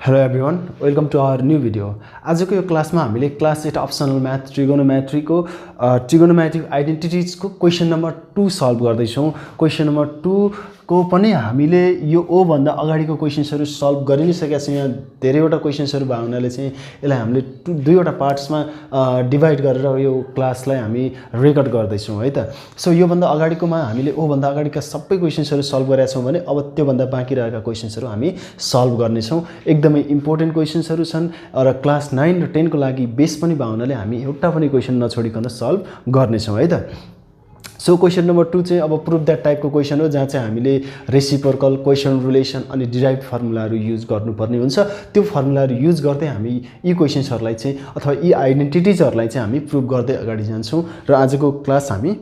Hello everyone, welcome to our new video. आजको यो क्लासमा हामीले क्लास 8 अप्सनल म्याथ ट्रिगोनोमेट्रीको ट्रिगोनोमेट्रिक आइडेन्टिटिजको क्वेसन नम्बर 2 सल्भ गर्दैछौँ। क्वेसन नम्बर 2 को पनि हामीले यो ओ भन्दा अगाडिको क्वेशन्सहरु सल्भ गरि नै सकेका छौँ। यहाँ धेरैवटा क्वेशन्सहरु भएको हुनाले चाहिँ यसलाई हामीले दुईवटा पार्ट्समा डिभाइड गरेर यो क्लासलाई हामी रेकर्ड गर्दैछौँ है त। सो यो भन्दा अगाडिकोमा हामीले ओ भन्दा अगाडिका सबै क्वेशन्सहरु सल्भ गरेका छौँ भने अब त्यो भन्दा बाँकी रहेका क्वेशन्सहरु हामी सल्भ गर्नेछौँ। एकदमै इम्पोर्टेन्ट क्वेशन्सहरु छन् र क्लास 9 र 10 को लागि बेस पनि भएको हुनाले हामी एउटा पनि क्वेशन नछोडिकन सल्भ गर्नेछौँ है त। सो क्वेशन नम्बर 2 चाहिँ अब प्रुभ दैट टाइपको क्वेशन हो, जहाँ चाहिँ हामीले रेसिप्रोकल, क्वेशन रिलेसन अनि डिराइभ्ड फर्मुलाहरू युज गर्नुपर्ने हुन्छ। त्यो फर्मुलाहरू युज गर्दै हामी यी क्वेशन्सहरूलाई चाहिँ अथवा यी आइडेन्टिटिजहरूलाई चाहिँ हामी प्रुभ गर्दै अगाडि जान्छौँ। र आजको क्लास हामी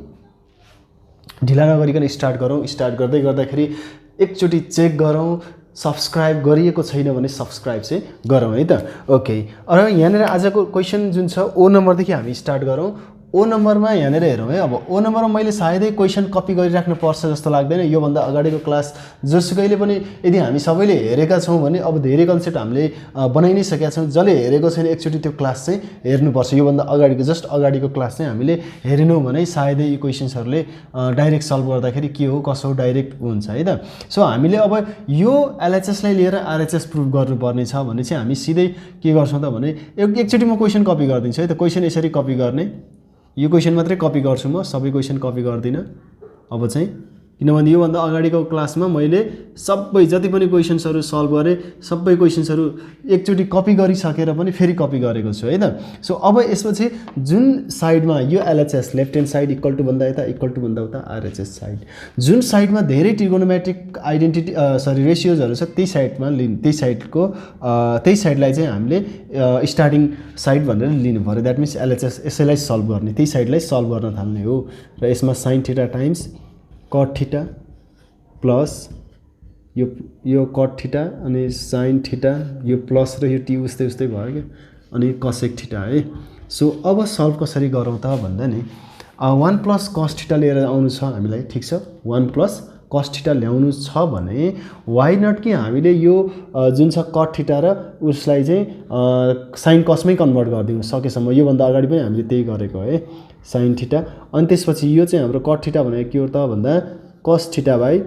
ढिला नगरिकन स्टार्ट गरौँ। स्टार्ट गर्दै गर्दाखेरि एकचोटि चेक गरौँ, सब्सक्राइब गरिएको छैन भने सब्सक्राइब चाहिँ गरौँ है त। ओके, र यहाँनिर आजको क्वेशन जुन छ ओ नम्बरदेखि हामी स्टार्ट गरौँ। ओ नम्बरमा यहाँनिर हेरौँ है। अब ओ नम्बरमा मैले सायदै क्वेशन कपी गरिराख्नु पर्छ जस्तो लाग्दैन। योभन्दा अगाडिको क्लास जसुकैले पनि यदि हामी सबैले हेरेका छौँ भने अब धेरै कन्सेप्ट हामीले बनाइ नै सकेका छौँ। जसले हेरेको छैन एकचोटि त्यो क्लास चाहिँ हेर्नुपर्छ। योभन्दा अगाडिको जस्ट अगाडिको क्लास चाहिँ हामीले हेरेनौँ भने सायदै यी क्वेशन्सहरूले डाइरेक्ट सल्भ गर्दाखेरि के हो कसो हो डाइरेक्ट हुन्छ है त। सो हामीले अब यो एलएचएसलाई लिएर आरएचएस प्रुभ गर्नुपर्ने छ भने चाहिँ हामी सिधै के गर्छौँ त भने एकचोटि म क्वेशन कपी गरिदिन्छु है त। क्वेशन यसरी कपी गर्ने, यो क्वेशन मात्रै कपी गर्छु, म सबै क्वेशन कपी गर्दिनँ अब चाहिँ, किनभने योभन्दा अगाडिको क्लासमा मैले सबै जति पनि क्वेशन्सहरू सल्भ गरेँ सबै क्वेशन्सहरू एकचोटि कपी गरिसकेर पनि फेरि कपी गरेको छु है त। सो अब यसपछि जुन साइडमा यो LHS left hand side equal to भन्दा यता इक्वल टु भन्दा उता आरएचएस साइड, जुन साइडमा धेरै ट्रिगोनोमेट्रिक आइडेन्टिटी रेसियोजहरू छ त्यही साइडमा त्यही साइडलाई चाहिँ हामीले स्टार्टिङ साइड भनेर लिनु पऱ्यो। द्याट मिन्स एलएचएस यसैलाई सल्भ गर्ने, त्यही साइडलाई सल्भ गर्न थाल्ने हो। र यसमा sine theta times cut theta plus यो कट थीटा अनि साइन थीटा, यो प्लस र यो टी उस्तै उस्तै भयो क्या, अनि कसेक थीटा है। सो अब सल्भ कसरी गरौँ त भन्दा नि 1 प्लस कस थीटा लिएर आउनु छ हामीलाई, ठिक छ। 1 प्लस कस थीटा ल्याउनु छ भने वाइ नट कि हामीले यो जुन छ कट थीटा र उसलाई चाहिँ साइन कसमै कन्भर्ट गरिदिउँ सकेसम्म। योभन्दा अगाडि पनि हामीले त्यही गरेको है, साइन थीटा। अनि त्यसपछि यो चाहिँ हाम्रो कट थीटा भनेको के हो त भन्दा cos theta by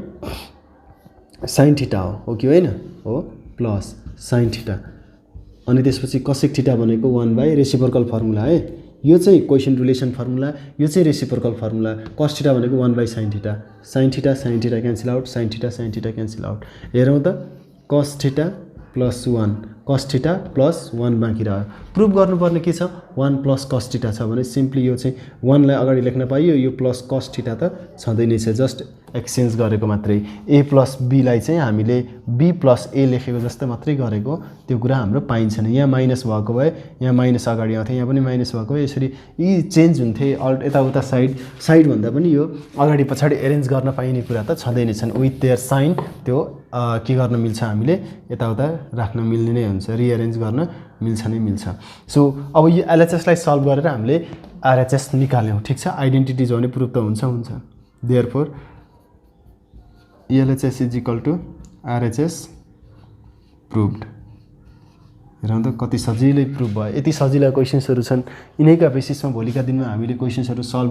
sine theta हो कि होइन, हो प्लस साइन थीटा। अनि त्यसपछि कसेक थीटा भनेको 1 बाई रेसिप्रोकल फर्मुला है। यो चाहिँ क्वेशन रिलेसन फर्मुला, यो चाहिँ रेसिप्रोकल फर्मुला। कस थीटा भनेको 1 by sine theta, sine theta cancel out, sine theta cancel out. हेरौँ त, cos theta plus 1, cos theta plus 1 बाँकी रह्यो। प्रुभ गर्नुपर्ने के छ, 1 प्लस कस थीटा छ भने सिम्पली यो चाहिँ 1 लाई अगाडि लेख्न पाइयो, यो प्लस कस थीटा त छँदै नै छ, जस्ट एक्सचेन्ज गरेको मात्रै। ए प्लस बीलाई चाहिँ हामीले बी प्लस ए लेखेको जस्तो मात्रै गरेको, त्यो कुरा हाम्रो पाइन्छ नि। यहाँ माइनस भएको भए यहाँ माइनस अगाडि आउँथ्यो, यहाँ पनि माइनस भएको भए यसरी यी चेन्ज हुन्थे। यताउता साइड भन्दा पनि यो अगाडि पछाडि एरेन्ज गर्न पाइने कुरा त छँदै नै छन्। विथ देयर साइन त्यो के गर्न मिल्छ, हामीले यताउता राख्न मिल्ने नै हुन्छ, रिएरेन्ज गर्न मिल्छ नै मिल्छ। सो अब यो एलएचएसलाई सल्भ गरेर हामीले आरएचएस निकाल्यौँ, ठिक छ। आइडेन्टिटिज हो भने प्रुभ त हुन्छ। Therefore LHS is equal to RHS proved. हेरौँ त कति सजिलै प्रुभ भयो। यति सजिला क्वेशन्सहरू छन्, यिनैका बेसिसमा भोलिका दिनमा हामीले क्वेशन्सहरू सल्भ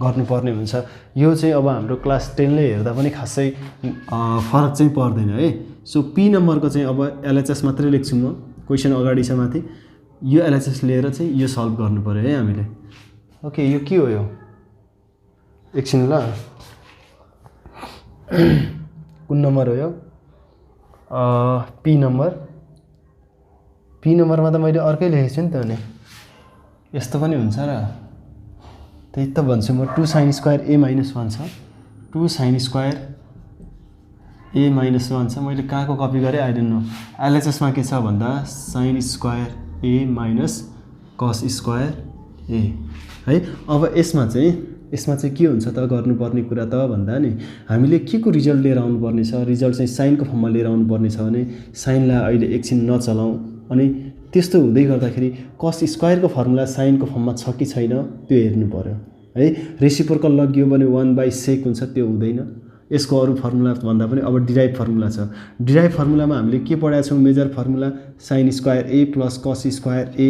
गर्नुपर्ने हुन्छ। यो चाहिँ अब हाम्रो क्लास 10 ले हेर्दा पनि खासै फरक चाहिँ पर्दैन है। सो पी नम्बरको चाहिँ अब एलएचएस मात्रै लेख्छु म, क्वेशन अगाडि छ माथि, यो एलएचएस लिएर चाहिँ यो सल्भ गर्नु पऱ्यो है हामीले। ओके, यो के हो, यो एकछिन ल, कुन नम्बर हो यो, पी नम्बर। पी नम्बरमा त मैले अर्कै लेखेको छु नि त, भने यस्तो पनि हुन्छ र, त्यही त भन्छु म। 2 साइन स्क्वायर ए माइनस 1 छ, 2 साइन स्क्वायर ए माइनस 1 छ। मैले कहाँको कपी गरेँ आई डोन्ट नो। एलएचएसमा के छ भन्दा sign square A minus cos square ए है। अब यसमा चाहिँ के हुन्छ त गर्नुपर्ने कुरा त भन्दा नि हामीले के को रिजल्ट लिएर आउनुपर्ने छ, रिजल्ट चाहिँ साइनको फर्ममा लिएर आउनुपर्ने छ भने साइनलाई अहिले एकछिन नचलाउँ। अनि त्यस्तो हुँदै गर्दाखेरि कस स्क्वायरको फर्मुला साइनको फर्ममा छ कि छैन त्यो हेर्नु पर्यो है। रेसिप्रोकल लगियो भने 1 बाई सेक हुन्छ, त्यो हुँदैन। यसको अरू फर्मुला भन्दा पनि अब डिराइभ फर्मुला छ। डिराइभ फर्मुलामा हामीले के पढाएका छौँ? Major formula sin square A plus cos square A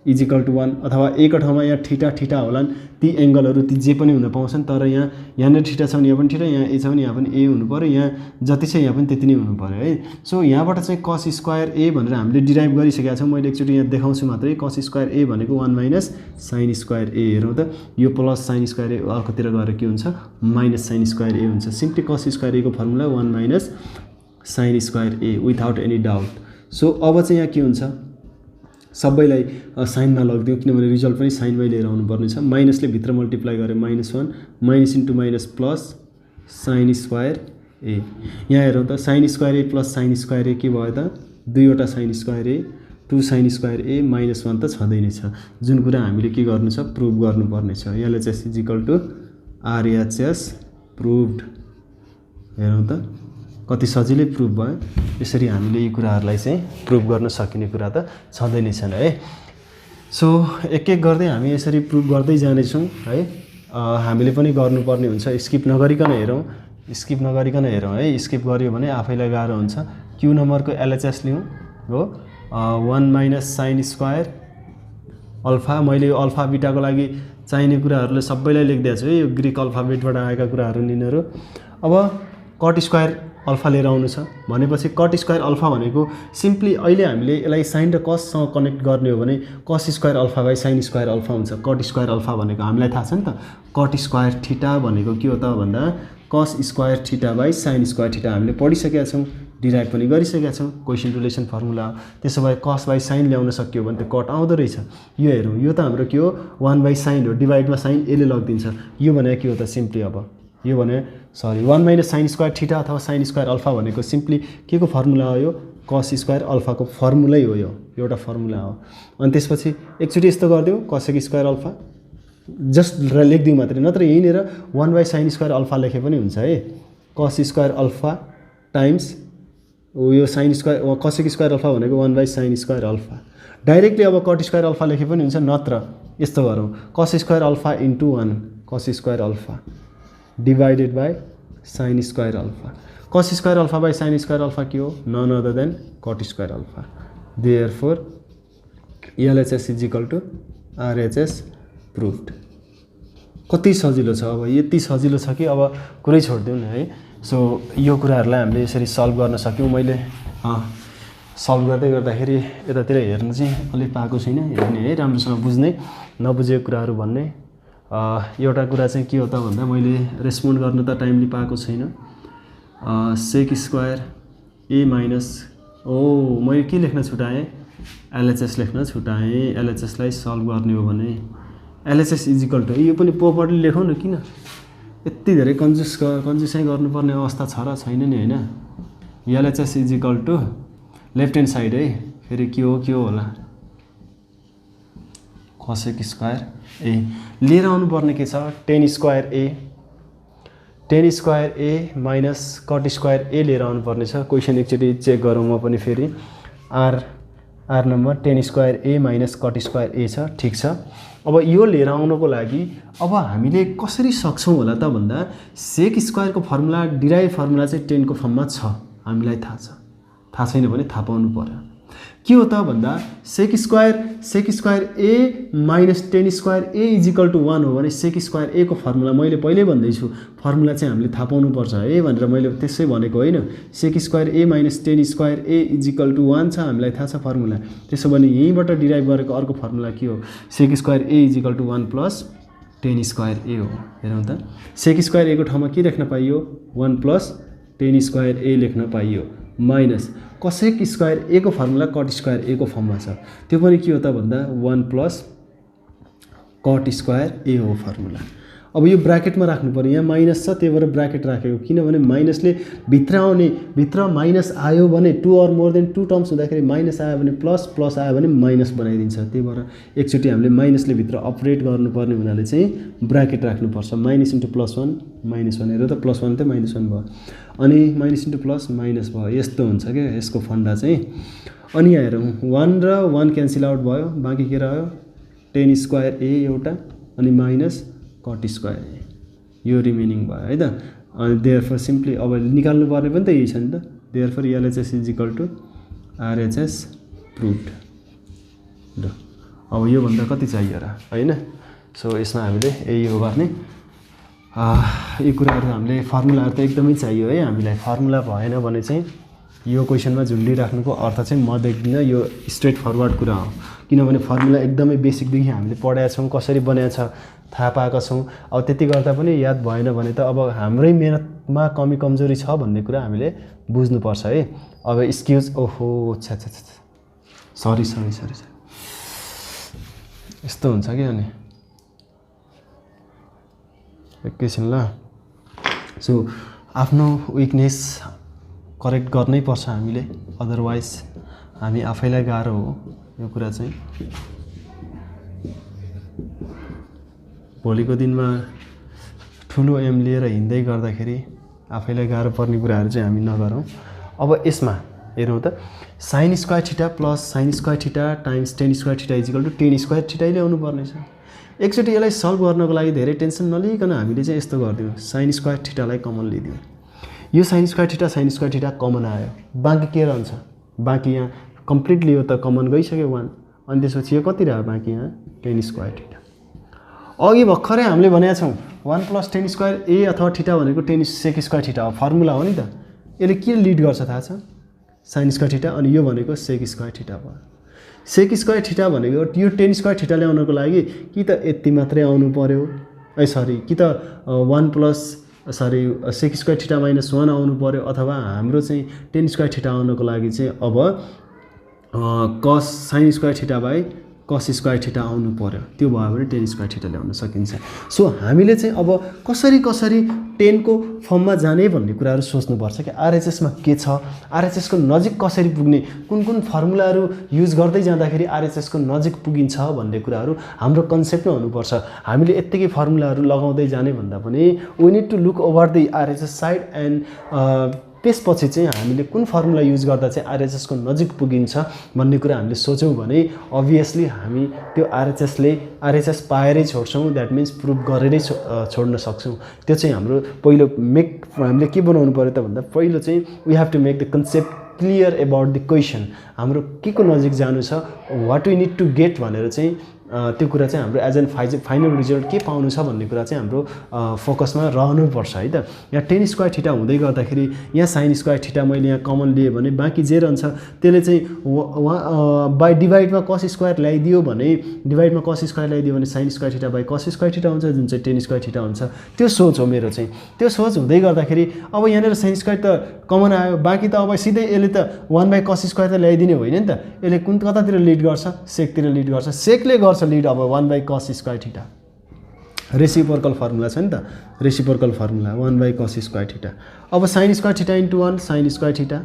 is equal to 1, अथवा एक ठाउँमा यहाँ थीटा थीटा होलान्, ती एङ्गलहरू ती जे पनि हुन पाउँछन्, तर यहाँनिर थीटा छ भने यहाँ पनि थीटा, यहाँ ए छ भने यहाँ पनि ए हुनु पऱ्यो, यहाँ जति छ यहाँ पनि त्यति नै हुनु पऱ्यो है। सो यहाँबाट चाहिँ cos स्क्वायर ए भनेर हामीले डिराइभ गरिसकेका छौँ। मैले एकचोटि यहाँ देखाउँछु मात्रै। cos स्क्वायर ए भनेको 1 माइनस sin स्क्वायर ए, हेरौँ त, यो प्लस sin स्क्वायर ए अर्कोतिर गएर के हुन्छ? माइनस sin स्क्वायर ए हुन्छ। सिम्पली cos स्क्वायर ए को फर्मुला 1 माइनस sin स्क्वायर ए विथआउट एनी डाउट। सो अब चाहिँ यहाँ के हुन्छ? सबैलाई साइनमा लगिदिउँ, किनभने रिजल्ट पनि साइनमै लिएर आउनुपर्ने छ। माइनसले भित्र मल्टिप्लाई गरे -1, minus into minus plus sin square A. यहाँ हेरौँ त, sin square A plus sin square A के भयो त? 2वटा sin square A 2 sin square A -1 त छँदै नै छ। जुन कुरा हामीले के गर्नु छ? प्रुभ गर्नुपर्ने छ। LHS is equal to RHS proved. हेरौँ त कति सजिलै प्रुभ भयो। यसरी हामीले यी कुराहरूलाई चाहिँ प्रुभ गर्न सकिने कुरा त छँदै नै छन् है। सो एक एक गर्दै हामी यसरी प्रुभ गर्दै जानेछौँ है। हामीले पनि गर्नुपर्ने हुन्छ। स्किप नगरिकन हेरौँ, स्किप नगरिकन हेरौँ है। स्किप गऱ्यो भने आफैलाई गाह्रो हुन्छ। क्यु नम्बरको LHS लिउँ हो 1 माइनस sin स्क्वायर अल्फा। मैले यो अल्फा बिटाको लागि चाहिने कुराहरूले सबैलाई लेखिदिएको छु है, यो ग्रिक अल्फाबेटबाट आएका कुराहरू लिनेहरू। अब कट स्क्वायर अल्फा लिएर आउनु छ भनेपछि कट स्क्वायर अल्फा भनेको सिम्पली अहिले हामीले यसलाई साइन र कससँग कनेक्ट गर्ने हो भने कस square alpha by sine square alpha हुन्छ। कट स्क्वायर अल्फा भनेको हामीलाई थाहा छ नि त, कट स्क्वायर थीटा भनेको के हो त भन्दा कस square theta by sine square theta हामीले पढिसकेका छौँ, डिराइभ पनि गरिसकेका छौँ, क्वेसन रिलेसन फर्मुला। त्यसो भए कस बाई साइन ल्याउन सक्यो भने त कट आउँदो रहेछ। यो हेरौँ, यो त हाम्रो के हो? 1 बाई साइन हो, डिभाइडमा साइन एले लगिदिन्छ। यो भने के हो त? सिम्पली अब यो भने 1 माइनस साइन स्क्वायर थीटा अथवा साइन स्क्वायर अल्फा भनेको सिम्पली के को फर्मुला हो? यो कस स्क्वायर अल्फाको फर्मुलै हो, यो एउटा फर्मुला हो। अनि त्यसपछि एकचोटि यस्तो गरिदिउँ, कसेक स्क्वायर अल्फा जस्ट लेखिदिउँ मात्रै, नत्र यहीँनिर 1 बाई साइन स्क्वायर अल्फा लेखे पनि हुन्छ है। कस square alpha times yo sine square, cosec square alpha भनेको 1 by sine square alpha. Directly अब कट स्क्वायर अल्फा लेखे पनि हुन्छ, नत्र यस्तो गरौँ, कस square alpha into 1 cos square alpha divided by sine square alpha. Cos square alpha by sine square alpha के हो? None other than cot square alpha. Therefore LHS is equal to RHS proved. कति सजिलो छ। अब यति सजिलो छ कि अब कुरै छोडिदिउँ न है। सो यो कुराहरूलाई हामीले यसरी सल्भ गर्न सक्यौँ। मैले सल्भ गर्दै गर्दाखेरि यतातिर हेर्नु चाहिँ अलिक पाएको छैन, हेर्ने है, राम्रोसँग बुझ्ने, नबुझेको कुराहरू भन्ने। एउटा कुरा चाहिँ के हो त भन्दा मैले रेस्पोन्ड गर्न त टाइमली पाएको छैन। सेक स्क्वायर ए माइनस मैले के लेख्न छुटाएँ? LHS लेख्न छुटाएँ। LHSलाई सल्भ गर्ने हो भने LHS इजिकल टु यो पनि प्रोपरली लेखौँ न, किन यति धेरै कन्जुसै गर्नुपर्ने अवस्था छ र छैन नि होइन। LHS is equal to left hand side है, फेरि के हो होला? कसेक स्क्वायर ए लिएर आउनुपर्ने के छ? Ten square A minus cot square ए लिएर आउनुपर्ने छ। क्वेसन एकचोटि चेक गरौँ म पनि फेरि। Or number tan square A minus cot square A छ, ठिक छ। अब यो लिएर आउनको लागि अब हामीले कसरी सक्छौँ होला त भन्दा सेक स्क्वायरको फर्मुला, डिराइभ फर्मुला चाहिँ 10 को फर्ममा छ, हामीलाई थाहा छ। थाहा छैन भने थाहा पाउनु पर्यो। के हो त भन्दा sec square A minus tan square A is equal to 1 हो भने सेक स्क्वायर ए को फर्मुला मैले पहिल्यै भन्दैछु, फर्मुला चाहिँ हामीले थाहा पाउनुपर्छ है भनेर मैले त्यसै भनेको होइन। Sec square A minus tan square A is equal to 1 छ, हामीलाई थाहा छ फर्मुला। त्यसो भने यहीँबाट डिराइभ गरेको अर्को फर्मुला के हो? Sec square A is equal to 1 plus tan square A हो। हेरौँ त, सेक स्क्वायर ए को ठाउँमा के लेख्न पाइयो? 1 प्लस टेन स्क्वायर ए लेख्न पाइयो, माइनस कसेक स्क्वायर ए को फर्मुला कट स्क्वायर ए को फर्ममा छ, त्यो पनि के हो त भन्दा 1 प्लस कट स्क्वायर ए हो फर्मुला। अब यो ब्राकेटमा राख्नु पर्यो, यहाँ माइनस छ त्यही भएर ब्राकेट राखेको, किनभने माइनसले भित्र आउने, भित्र माइनस आयो भने 2 or more than 2 टर्म्स हुँदाखेरि माइनस आयो भने प्लस, प्लस आयो भने माइनस बनाइदिन्छ। त्यही भएर एकचोटि हामीले माइनसले भित्र अपरेट गर्नुपर्ने हुनाले चाहिँ ब्राकेट राख्नुपर्छ। माइनस इन्टु प्लस 1 माइनस 1 हेर त, प्लस 1 त माइनस 1 भयो, अनि माइनस इन्टु प्लस माइनस भयो। यस्तो हुन्छ क्या यसको फन्डा चाहिँ। अनि यहाँ हेरौँ, 1 र 1 क्यान्सल आउट भयो, बाँकी के रह्यो? टेन स्क्वायर ए एउटा अनि माइनस कट स्क्वायर ए, यो रिमेनिङ भयो है त। अनि देयरफोर सिम्पली अब निकाल्नु पर्ने पनि त यही छ नि त therefore LHS is equal to RHS proved ल अब योभन्दा कति चाहियो र होइन सो यसमा हामीले यही हो गर्ने यी कुराहरू हामीले फर्मुलाहरू त एकदमै चाहियो है हामीलाई फर्मुला भएन भने चाहिँ यो क्वेसनमा झुन्डिराख्नुको अर्थ चाहिँ म देख्दिनँ यो स्ट्रेट फरवर्ड कुरा हो किनभने फर्मुला एकदमै बेसिकदेखि हामीले पढाएका छौँ कसरी बनाएको छ थाहा पाएका छौँ अब त्यति गर्दा पनि याद भएन भने त अब हाम्रै मेहनतमा कमी कमजोरी छ भन्ने कुरा हामीले बुझ्नुपर्छ है अब एक्सक्युज ओहो छ्या सरी यस्तो हुन्छ कि अनि एकैछिन ल सो आफ्नो विकनेस करेक्ट गर्नै पर्छ हामीले अदरवाइज हामी आफैलाई गाह्रो हो यो कुरा चाहिँ भोलिको दिनमा ठुलो एम लिएर हिँड्दै गर्दाखेरि आफैलाई गाह्रो पर्ने कुराहरू चाहिँ हामी नगरौँ अब यसमा हेरौँ त sine square theta plus sine square theta times tan square theta is equal to tan square theta ल्याउनु पर्ने छ एकचोटि यसलाई सल्भ गर्नको लागि धेरै टेन्सन नलिकन हामीले चाहिँ यस्तो गरिदिउँ sine square थीटालाई common लिदिउँ yo sign square theta common आयो बाँकी के रहन्छ बाँकी यहाँ कम्प्लिटली यो त कमन गइसक्यो 1 अनि त्यसपछि यो कति रह्यो बाँकी यहाँ टेन स्क्वायर थीटा अघि भर्खरै हामीले भनेका छौँ 1 प्लस टेन स्क्वायर ए अथवा थीटा भनेको टेन सेक स्क्वायर थीटा हो फर्मुला हो नि त यसले के लिड गर्छ थाहा छ साइन स्क्वायर थीटा अनि यो भनेको सेक स्क्वायर थीटा भयो सेक स्क्वायर थीटा भनेको यो टेन स्क्वायर थीटा ल्याउनको लागि कि त यति मात्रै आउनु पर्यो कि त 1 plus sec square theta minus 1 आउनु पर्यो अथवा हाम्रो चाहिँ टेन स्क्वायर थीटा आउनको लागि चाहिँ अब कस sign square theta by cos square theta आउनु पर्यो त्यो भयो भने टेन स्क्वायर थीटा ल्याउन सकिन्छ सो हामीले चाहिँ अब कसरी 10 को फर्ममा जाने भन्ने कुराहरू सोच्नुपर्छ कि आरएचएसमा के छ आरएचएस को नजिक कसरी पुग्ने कुन फर्मुलाहरू युज गर्दै जाँदाखेरि आरएचएस को नजिक पुगिन्छ भन्ने कुराहरू हाम्रो कन्सेप्टमा हुनुपर्छ हामीले यतिकै फर्मुलाहरू लगाउँदै जाने भन्दा पनि we need to look over the RHS side and त्यसपछि चाहिँ हामीले कुन फर्मुला युज गर्दा चाहिँ आरएचएस को नजिक पुगिन्छ भन्ने कुरा हामीले सोच्यौँ भने अभियसली हामी त्यो आरएचएस पाएरै छोड्छौँ द्याट मिन्स प्रुभ गरेरै छोड्न सक्छौँ त्यो चाहिँ हाम्रो पहिलो हामीले के बनाउनु पर्यो त भन्दा पहिलो चाहिँ we have to make the concept clear about the question हाम्रो के को नजिक जानु छ what we need to get भनेर चाहिँ त्यो कुरा चाहिँ हाम्रो एज एन फाइनल रिजल्ट के पाउनु छ भन्ने कुरा चाहिँ हाम्रो फोकसमा रहनुपर्छ है त यहाँ टेन स्क्वायर थीटा हुँदै गर्दाखेरि यहाँ साइन स्क्वायर थीटा मैले यहाँ कमन लिएँ भने बाँकी जे रहन्छ त्यसले चाहिँ बाई डिभाइडमा कस स्क्वायर ल्याइदियो भने sign square theta by cos square theta हुन्छ जुन चाहिँ टेन स्क्वायर थीटा हुन्छ त्यो सोच हो मेरो चाहिँ त्यो सोच हुँदै गर्दाखेरि अब यहाँनिर साइन स्क्वायर त कमन आयो बाँकी त अब सिधै यसले त 1 बाई कस स्क्वायर त ल्याइदिने होइन नि त यसले कतातिर लिड गर्छ सेकतिर लिड गर्छ सेकले गर्छ लिड अब 1 by cos square theta reciprocal formula छ नि त reciprocal formula 1 by cos square theta अब sine square theta into 1 sine square theta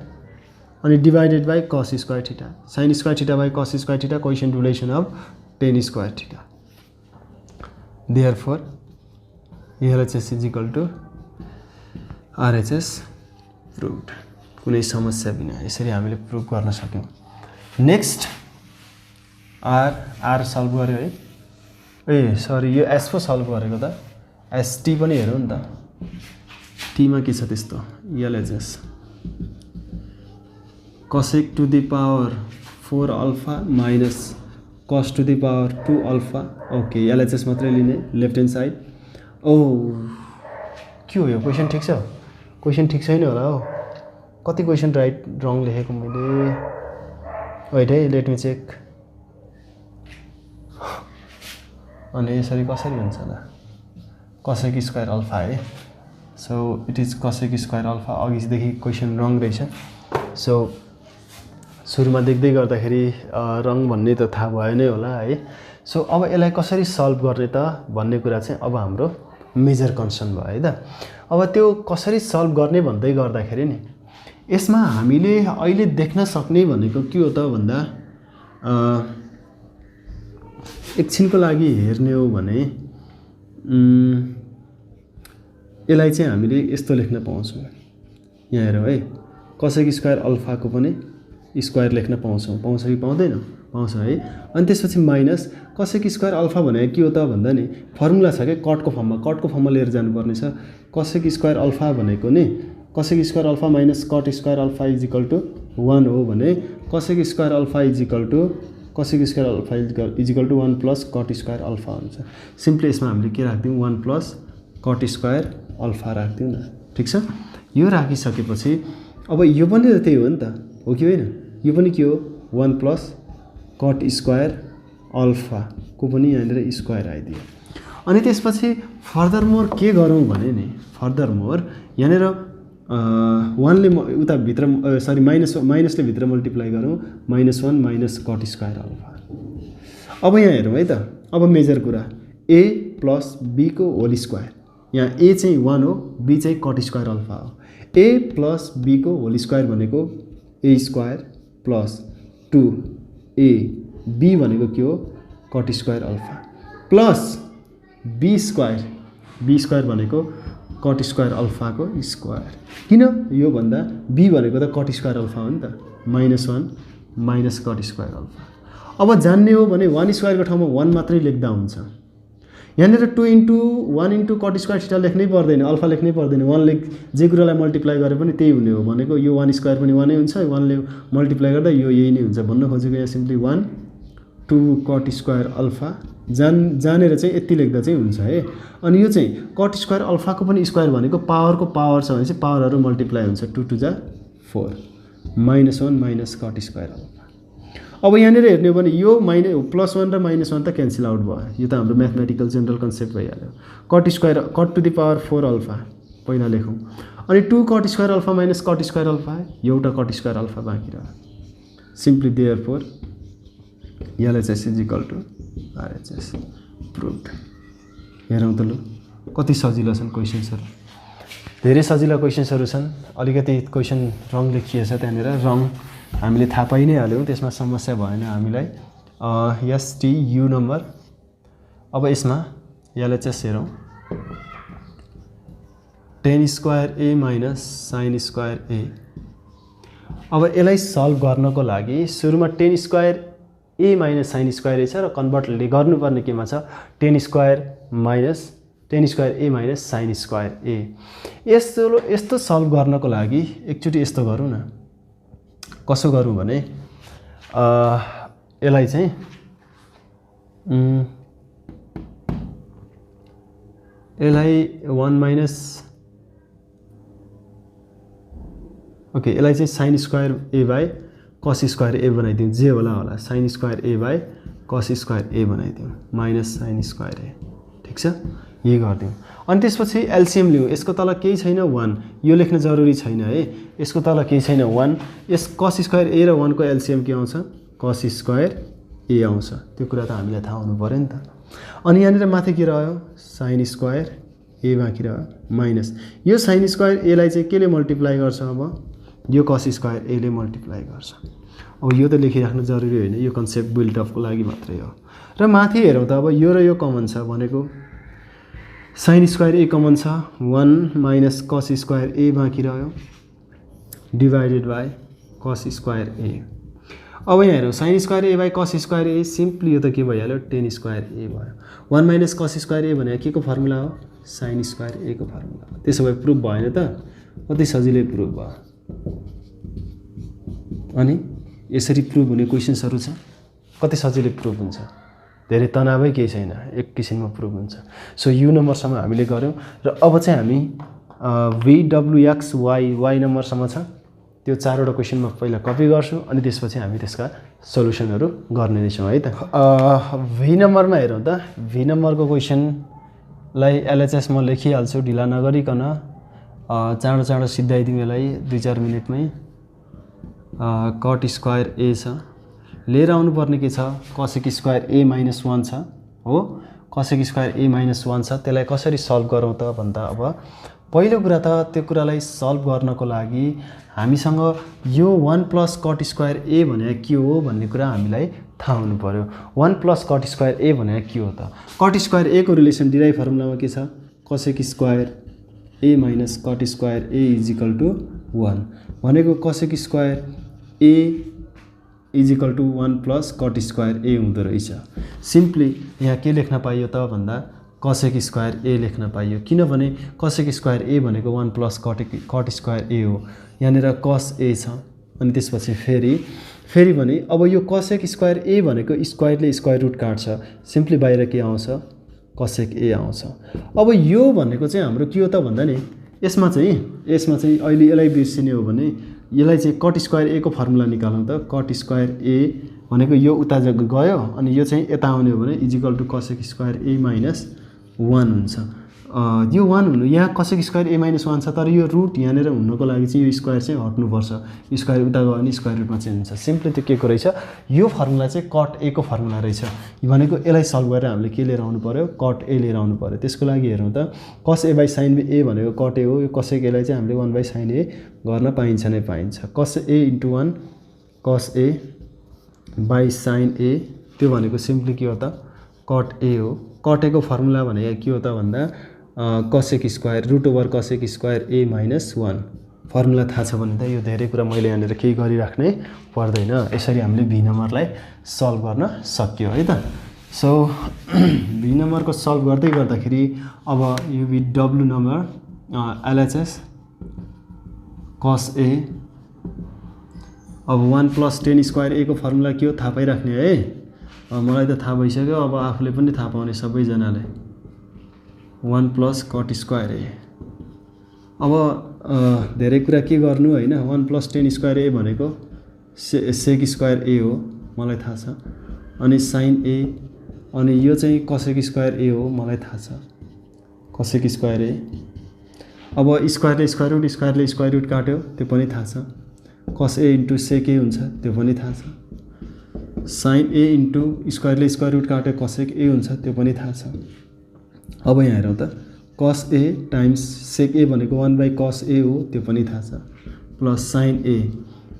अनि divided by cos square theta sine square theta by cos square theta coefficient relation of tan square theta therefore LHS is equal to RHS proved कुनै समस्या बिना यसरी हामीले prove गर्न सक्यौँ next are solve गर्यो है ए सरी यो एस पो सल्भ गरेको त एसटी पनि हेरौँ नि त टीमा के छ त्यस्तो LHS cosec to the power 4 alpha minus cos to the power 2 alpha okay LHS मात्रै लिने लेफ्ट ह्यान्ड साइड ओ के हो यो क्वेसन ठिक छ क्वेसन ठिक छैन होला हो कति क्वेसन राइट रङ लेखेको मैले वेट है लेट मी चेक अनि यसरी कसरी हुन्छ त कसेक स्क्वायर अल्फा है so it is cosec square alpha अघिदेखि क्वेसन रङ रहेछ सो सुरुमा देख्दै गर्दाखेरि रङ भन्ने त थाहा भयो नै होला है सो अब यसलाई कसरी सल्भ गर्ने त भन्ने कुरा चाहिँ अब हाम्रो मेजर कन्सर्न भयो है त अब त्यो कसरी सल्भ गर्ने भन्दै गर्दाखेरि नि यसमा हामीले अहिले देख्न सक्ने भनेको के हो त भन्दा एकछिनको लागि हेर्ने हो भने यसलाई चाहिँ हामीले यस्तो लेख्न पाउँछौँ यहाँ हेरौँ है कसेक स्क्वायर अल्फाको पनि स्क्वायर लेख्न पाउँछौँ कि पाउँदैन पाउँछ है। अनि त्यसपछि माइनस कसेक स्क्वायर अल्फा भनेको के हो त भन्दा नि फर्मुला छ क्या कटको फर्ममा लिएर जानुपर्ने छ। कसेक स्क्वायर अल्फा भनेको नि cosec square alpha minus cot square alpha is equal to 1 हो भने cosec square alpha is equal to 1 plus cot square alpha हुन्छ। सिम्पली यसमा हामीले के राख्दिउँ 1 प्लस कट स्क्वायर अल्फा राख्दिउँ न। ठिक छ, यो राखिसकेपछि अब यो पनि त त्यही हो नि त, हो कि होइन? यो पनि के हो 1 प्लस कट स्क्वायर अल्फाको पनि यहाँनिर स्क्वायर आइदियो। अनि त्यसपछि फर्दर मोर के गरौँ भने नि फर्दर मोर यहाँनिर 1ले उता भित्र माइनसले भित्र मल्टिप्लाई गरौँ -1 माइनस कट स्क्वायर अल्फा। अब यहाँ हेरौँ है त, अब मेजर कुरा a प्लस b को होल स्क्वायर, यहाँ a चाहिँ 1 हो, b चाहिँ कट स्क्वायर अल्फा हो। a प्लस b को होल स्क्वायर भनेको a स्क्वायर प्लस 2ab भनेको के हो cut square alpha plus b square भनेको कट स्क्वायर अल्फाको स्क्वायर। किन यो भन्दा b भनेको त कट स्क्वायर अल्फा हो नि त, -1 माइनस कट स्क्वायर अल्फा। अब जान्ने हो भने 1 स्क्वायरको ठाउँमा 1 मात्रै लेख्दा हुन्छ। यहाँनिर 2 × 1 × कट स्क्वायर थीटा लेख्नै पर्दैन, अल्फा लेख्नै पर्दैन। 1ले जे कुरालाई मल्टिप्लाई गरे पनि त्यही हुने हो भनेको यो 1 स्क्वायर पनि 1 नै हुन्छ, 1ले मल्टिप्लाई गर्दा यो यही नै हुन्छ भन्न खोजेको। यहाँ सिम्पली 1 2 कट स्क्वायर अल्फा जानेर चाहिँ यति लेख्दा चाहिँ हुन्छ है। अनि यो चाहिँ कट स्क्वायर अल्फाको पनि स्क्वायर भनेको पावरको पावर छ भने चाहिँ पावरहरू मल्टिप्लाई हुन्छ, 2 2 जा 4 -1 माइनस कट स्क्वायर अल्फा। अब यहाँनिर हेर्ने हो भने यो +1 र -1 त क्यान्सल आउट भयो, यो त हाम्रो म्याथमेटिकल जेनरल कन्सेप्ट भइहाल्यो। Cot to the power 4 alpha पहिला लेखौँ, अनि 2 cot square alpha minus cot square alpha, एउटा कट स्क्वायर अल्फा बाँकी रह्यो। Simply therefore LHS is equal to RHS proved. हेरौँ त लु कति सजिलो छन् क्वेसन्सहरू, धेरै सजिलो क्वेसन्सहरू छन्। अलिकति क्वेसन रङ लेखिएछ त्यहाँनिर, रङ हामीले थाहा पाइ नै हाल्यौँ, त्यसमा समस्या भएन हामीलाई। STU number. अब यसमा LHS हेरौँ, tan square a minus sine square a। अब यसलाई सल्भ गर्नको लागि सुरुमा tan square a minus sine square a छ र कन्भर्टले गर्नुपर्ने केमा छ tan square a minus sine square a। यस्तो सल्भ गर्नको लागि एकचोटि यस्तो गरौँ न, कसो गरौँ भने यसलाई चाहिँ यसलाई 1 माइनस यसलाई चाहिँ sine square a by cos square a बनाइदिउँ, जे होला sine square a by cos square a बनाइदिउँ माइनस साइन स्क्वायर a। ठिक छ, यही गरिदिउँ। अनि त्यसपछि एलसिएम लिउँ, यसको तल केही छैन 1, यो लेख्न जरुरी छैन है, यसको तल केही छैन 1, यस कस स्क्वायर a र 1 को एलसिएम के आउँछ कस स्क्वायर a आउँछ, त्यो कुरा त हामीलाई थाहा हुनु पऱ्यो नि त। अनि यहाँनिर माथि के रह्यो साइन स्क्वायर a बाँकी रह्यो minus yo sign square a लाई चाहिँ केले मल्टिप्लाई गर्छ, अब यो कस स्क्वायर a ले मल्टिप्लाई गर्छ। अब यो त लेखिराख्नु जरुरी होइन, यो कन्सेप्ट बिल्डअपको लागि मात्रै हो। र माथि हेरौँ त, अब यो र यो कमन छ भनेको साइन स्क्वायर a कमन छ, 1 माइनस कस स्क्वायर a बाँकी रह्यो divided by cos square a। अब यहाँ हेरौँ sign square a by cos square a, simply यो त के भइहाल्यो टेन स्क्वायर a भयो। 1 माइनस कस स्क्वायर a भनेको के को फर्मुला हो साइन स्क्वायर a को फर्मुला हो। त्यसो भए प्रुफ भएन त, कति सजिलै प्रुफ भयो। अनि यसरी प्रुफ हुने क्वेसन्सहरू छ, कति सजिलै प्रुफ हुन्छ, धेरै तनावै केही छैन, एक किसिममा प्रुफ हुन्छ। सो यु नम्बरसम्म हामीले गऱ्यौँ र अब चाहिँ हामी VWXY नम्बरसम्म छ, त्यो 4वटा क्वेसनमा पहिला कपी गर्छु अनि त्यसपछि हामी त्यसका सल्युसनहरू गर्ने नै छौँ है त। V नम्बरमा हेरौँ त, V नम्बरको क्वेसनलाई LHS म लेखिहाल्छु ढिला नगरिकन, चाँडो चाँडो सिद्धाइदिउँ यसलाई 2-4 मिनटमै। कट स्क्वायर a छ, लिएर आउनुपर्ने के छ कसेक स्क्वायर a माइनस 1 छ हो, कसेक स्क्वायर a माइनस 1 छ। त्यसलाई कसरी सल्भ गरौँ त भन्दा अब पहिलो कुरा त त्यो कुरालाई सल्भ गर्नको लागि हामीसँग यो 1 प्लस कट स्क्वायर a भनेको के हो भन्ने कुरा हामीलाई थाहा हुनु पर्यो। 1 प्लस कट स्क्वायर a भनेको के हो त, कट स्क्वायर a को रिलेसन डिराइभ फर्मुलामा के छ cosec square a minus cot square a is equal to 1 भनेको cosec square a is equal to 1 plus cot square A हुँदो रहेछ। सिम्पली यहाँ के लेख्न पाइयो त भन्दा कसेक स्क्वायर ए लेख्न पाइयो, किनभने कसेक स्क्वायर ए भनेको 1 प्लस कट स्क्वायर ए हो। यहाँनिर कस ए छ अनि त्यसपछि फेरि भने अब यो कसेक स्क्वायर ए भनेको स्क्वायरले स्क्वायर रुट काट्छ, सिम्पली बाहिर के आउँछ कसेक ए आउँछ। अब यो भनेको चाहिँ हाम्रो के हो त भन्दा नि यसमा चाहिँ अहिले यसलाई बिर्सिने हो भने यसलाई चाहिँ कट स्क्वायर ए को फर्मुला निकालौँ त। कट स्क्वायर ए भनेको यो उता गयो अनि यो चाहिँ यता आउने हो भने is equal to cosec square A minus 1 हुन्छ। यो 1 हुनु यहाँ कसेक स्क्वायर ए माइनस 1 छ, तर यो रुट यहाँनिर हुनको लागि चाहिँ यो स्क्वायर चाहिँ हट्नुपर्छ। स्क्वायर उता गयो भने स्क्वायर रुटमा चेन्ज हुन्छ। सिम्पली त्यो के को रहेछ, यो फर्मुला चाहिँ कट ए को फर्मुला रहेछ भनेको यसलाई सल्भ गरेर हामीले के लिएर आउनु पर्यो, कट ए लिएर आउनु पर्यो। त्यसको लागि हेरौँ त कस ए बाई साइन ए भनेको कट ए हो। यो कसेक एलाई चाहिँ हामीले 1 बाई साइन ए गर्न पाइन्छ नै पाइन्छ। कस ए इन्टु 1 कस ए बाई साइन ए त्यो भनेको सिम्पली के हो त कट ए हो। कट ए को फर्मुला भनेको के हो त भन्दा cosec square root over cosec square A minus 1। Formula थाहा छ भने त यो धेरै कुरा मैले यहाँनिर केही गरिराख्नै पर्दैन। यसरी हामीले भी नम्बरलाई सल्भ गर्न सक्यो है त। सो भी नम्बरको सल्भ गर्दाखेरि अब यो डब्लु नम्बर एलएचएस कस ए अब 1 प्लस 10 स्क्वायर ए को फर्मुला के हो थाहा पाइराख्ने है। मलाई त थाहा भइसक्यो, अब आफूले पनि थाहा पाउने सबैजनाले 1 प्लस कट स्क्वायर ए। अब धेरै कुरा के गर्नु होइन, 1 प्लस 10 स्क्वायर ए भनेको सेक स्क्वायर ए हो मलाई थाहा छ, अनि साइन ए, अनि यो चाहिँ कसेक स्क्वायर ए हो मलाई थाहा छ कसेक स्क्वायर ए। अब स्क्वायरले स्क्वायर रुट काट्यो त्यो पनि थाहा छ। कस ए इन्टु सेक ए हुन्छ त्यो पनि थाहा छ। Sign a into स्क्वायरले square root काट्यो कसेक ए हुन्छ त्यो पनि थाहा छ। अब यहाँ हेरौँ त कस ए टाइम्स सेक ए भनेको 1 बाई कस ए हो त्यो पनि थाहा छ, प्लस साइन ए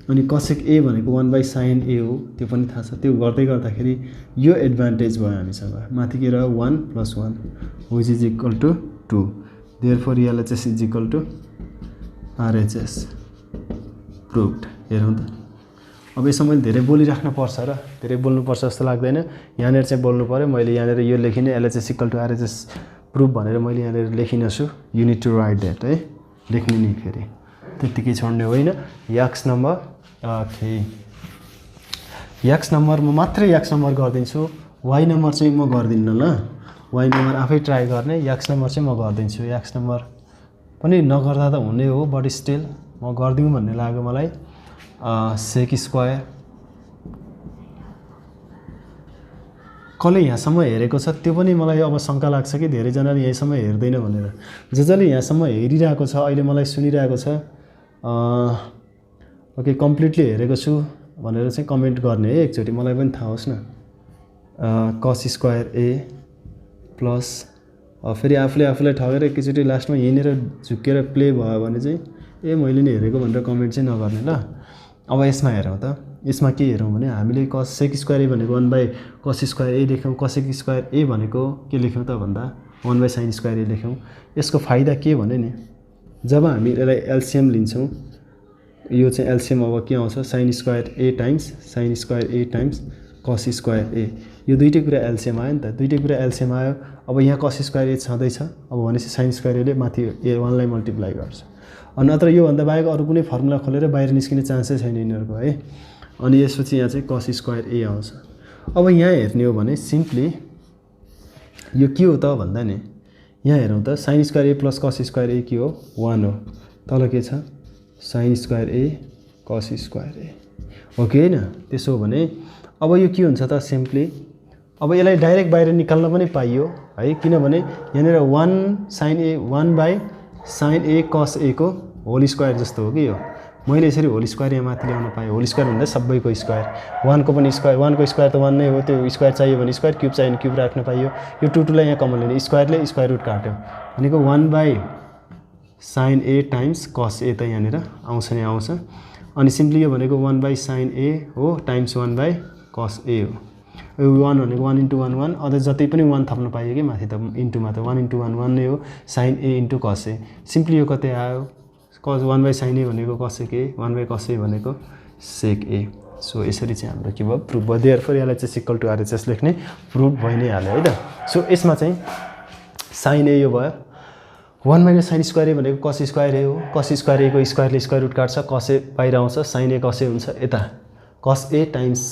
अनि कसेक ए भनेको 1 बाई साइन ए हो त्यो पनि थाहा छ। त्यो गर्दै गर्दाखेरि यो एडभान्टेज भयो हामीसँग, माथितिर 1 plus 1 which is equal to 2। Therefore LHS is equal to RHS proved. हेरौँ त अब यसमा मैले धेरै बोलिराख्न पर्छ र धेरै बोल्नुपर्छ जस्तो लाग्दैन। यहाँनिर चाहिँ बोल्नु पऱ्यो। मैले यहाँनिर यो लेखिने LHS equal to RHS proof भनेर मैले यहाँनिर लेखिन छु। You need to write that है, लेख्ने नि फेरि त्यत्तिकै छोड्ने होइन। यक्स नम्बर यक्स नम्बरमा मात्रै यक्स नम्बर गरिदिन्छु, वाइ नम्बर चाहिँ म गर्दिनँ ल। वाइ नम्बर आफै ट्राई गर्ने, यक्स नम्बर चाहिँ म गरिदिन्छु। यक्स नम्बर पनि नगर्दा त हुने हो, बट स्टिल म गरिदिउँ भन्ने लाग्यो मलाई। सेक स्क्वायर कसले यहाँसम्म हेरेको छ त्यो पनि मलाई अब शङ्का लाग्छ कि धेरैजनाले यहीँसम्म हेर्दैन भनेर। जसले यहाँसम्म हेरिरहेको छ अहिले मलाई सुनिरहेको छ ओके कम्प्लिटली हेरेको छु भनेर चाहिँ कमेन्ट गर्ने है एकचोटि, मलाई पनि थाहा होस् न। कस स्क्वायर ए प्लस फेरि आफूलाई ठगेर एकैचोटि लास्टमा यहीँनिर झुक्केर प्ले भयो भने चाहिँ ए मैले नि हेरेको भनेर कमेन्ट चाहिँ नगर्ने ल। अब यसमा हेरौँ त, यसमा के हेरौँ भने हामीले कस सेक स्क्वायर ए भनेको 1 बाई कस स्क्वायर ए लेख्यौँ, कसेक स्क्वायर ए भनेको के लेख्यौँ त भन्दा 1 बाई साइन स्क्वायर ए लेख्यौँ। यसको फाइदा के भने नि जब हामी यसलाई एलसिएम लिन्छौँ, यो चाहिँ एलसिएम अब के आउँछ साइन स्क्वायर ए टाइम्स कस स्क्वायर ए। यो दुइटै कुरा एलसिएम आयो नि त, दुइटै कुरा एलसिएम आयो। अब यहाँ कस स्क्वायर ए छँदैछ, अब भनेपछि साइन स्क्वायर एले माथि ए 1 लाई मल्टिप्लाई गर्छ। अनि नत्र योभन्दा बाहेक अरू कुनै फर्मुला खोलेर बाहिर निस्किने चान्सै छैन यिनीहरूको है। अनि यसपछि यहाँ चाहिँ कस स्क्वायर ए आउँछ। अब यहाँ हेर्ने हो भने सिम्पली यो के हो त भन्दा नि यहाँ हेरौँ त sine square A plus cos square A के हो 1 हो, तल के छ साइन स्क्वायर ए कस स्क्वायर ए हो कि होइन। त्यसो हो भने अब यो के हुन्छ त सिम्पली अब यसलाई डाइरेक्ट बाहिर निकाल्न पनि पाइयो है, किनभने यहाँनिर 1 sign A 1 by sign A cos ए को होल स्क्वायर जस्तो हो कि यो। मैले यसरी होल स्क्वायर यहाँ माथि ल्याउन पाएँ। होल स्क्वायर भन्दा सबैको स्क्वायर, 1 को पनि स्क्वायर, 1 को स्क्वायर त 1 नै हो, त्यो स्क्वायर चाहियो भने स्क्वायर, क्युब चाहियो भने क्युब राख्न पाइयो। यो 2 लाई यहाँ कमन लिने, स्क्वायरले स्क्वायर रुट काट्यो भनेको 1 बाई साइन ए टाइम्स कस ए त यहाँनिर आउँछ नै आउँछ। अनि सिम्पली यो भनेको 1 बाई साइन ए हो टाइम्स 1 बाई कस ए हो। यो 1 भनेको 1 इन्टु 1 1, अझ जति पनि 1 थप्नु पाइयो कि माथि त इन्टुमा त 1 इन्टु 1 1 नै हो। साइन ए इन्टु कस ए, सिम्पली यो कतै आयो कस 1 बाई साइन ए भनेको कसेक ए, 1 बाई कस ए भनेको सेक ए। सो यसरी चाहिँ हाम्रो के भयो प्रुभ भयो देयरफोर यसलाई चाहिँ इक्वल टु आरएचएस लेख्ने प्रुभ भइ नै हाल्यो है त सो यसमा चाहिँ साइन ए यो भयो 1 माइनस साइन स्क्वायर ए भनेको कस स्क्वायर ए हो कस स्क्वायर ए को स्क्वायरले स्क्वायर रुट काट्छ कस ए बाहिर आउँछ साइन ए कस ए हुन्छ यता कस ए टाइम्स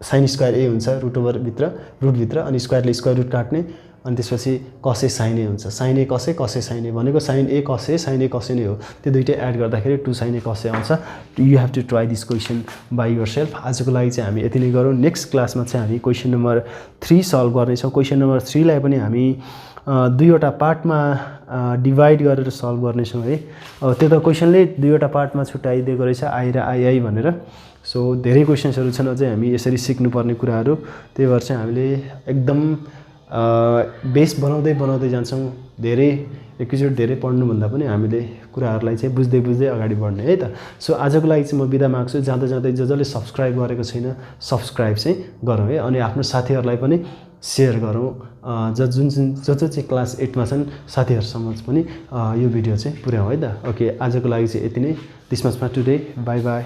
साइन स्क्वायर ए हुन्छ रुटभित्र अनि स्क्वायरले स्क्वायर रुट काट्ने अनि त्यसपछि कस ए साइन ए हुन्छ साइन ए कस ए साइन ए भनेको साइन ए कस ए नै हो त्यो दुईटै एड गर्दाखेरि 2 साइन ए कस ए आउँछ you have to try this question by yourself आजको लागि चाहिँ हामी यति नै गरौँ नेक्स्ट क्लासमा चाहिँ हामी क्वेसन नम्बर 3 सल्भ गर्नेछौँ क्वेसन नम्बर 3 लाई पनि हामी दुईवटा पार्टमा डिभाइड गरेर सल्भ गर्नेछौँ है त्यो त क्वेसनले दुईवटा पार्टमा छुट्याइदिएको रहेछ आई र आई भनेर सो धेरै क्वेसन्सहरू छन् अझै हामी यसरी सिक्नुपर्ने कुराहरू त्यही भएर चाहिँ हामीले एकदम बेस बनाउँदै जान्छौँ धेरै एकैचोटि धेरै पढ्नुभन्दा पनि हामीले कुराहरूलाई चाहिँ बुझ्दै अगाडि बढ्ने है त सो आजको लागि चाहिँ म बिदा माग्छु जाँदै जसले सब्सक्राइब गरेको छैन सब्सक्राइब चाहिँ गरौँ है अनि आफ्नो साथीहरूलाई पनि सेयर गरौँ जुन चाहिँ क्लास 8 मा छन् साथीहरूसम्म पनि यो भिडियो चाहिँ पुर्याउँ है त ओके आजको लागि चाहिँ यति नै this much for today bye by